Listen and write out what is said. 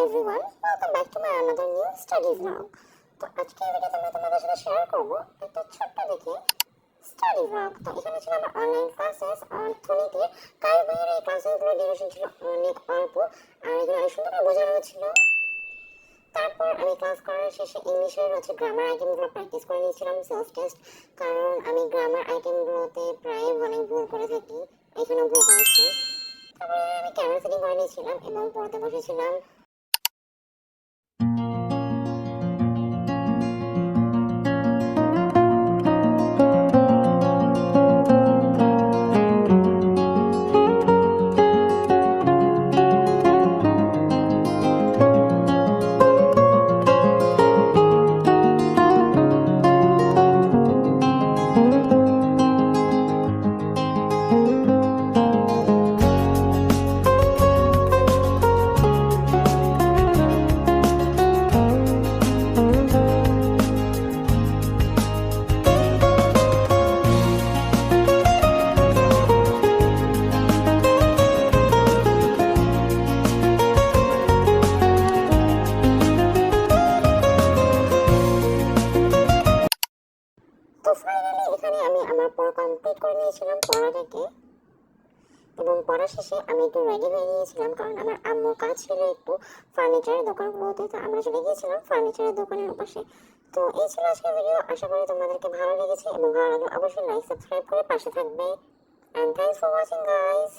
everyone, welcome back to my another new study vlog. তো আজকে এই ভিডিওতে আমি তোমাদের সাথে শেয়ার করব একটা ছোট্ট দেখে স্টাডি vlog। তো এখানে ছিল আমার অনলাইন ক্লাসেস অর্থনীতির। কারণ বইয়ের এই ক্লাসেসগুলোর ডিউরেশন ছিল অনেক অল্প আর এগুলো অনেক সুন্দর করে বোঝানো হচ্ছিল। তারপর আমি ক্লাস করার শেষে ইংলিশের গ্রামার আইটেমগুলো প্র্যাকটিস করে নিয়েছিলাম সেলফ টেস্ট, কারণ আমি গ্রামার আইটেমগুলোতে প্রায় অনেক ভুল করে থাকি, এখানেও ভুল করেছি। তারপরে আমি ক্যামেরা সেটিং করে নিয়েছিলাম এবং পড়তে বসেছিলাম। তো ফাইনালি এখানে আমি আমার পড়া কমপ্লিট করে নিয়েছিলাম পড়াটাকে, এবং পড়া শেষে আমি একটু রেডি হয়ে নিয়েছিলাম, কারণ আমার আম্মুর কাজ ছিল একটু ফার্নিচারের দোকানগুলোতে। তো আমরা চলে গিয়েছিলাম ফার্নিচারের দোকানের পাশে। তো এই ছিল আজকের ভিডিও। আশা করি তোমাদেরকে ভালো লেগেছে, এবং ভালো লাগলে অবশ্যই লাইক সাবস্ক্রাইব করে পাশে থাকবে। And thanks for watching guys.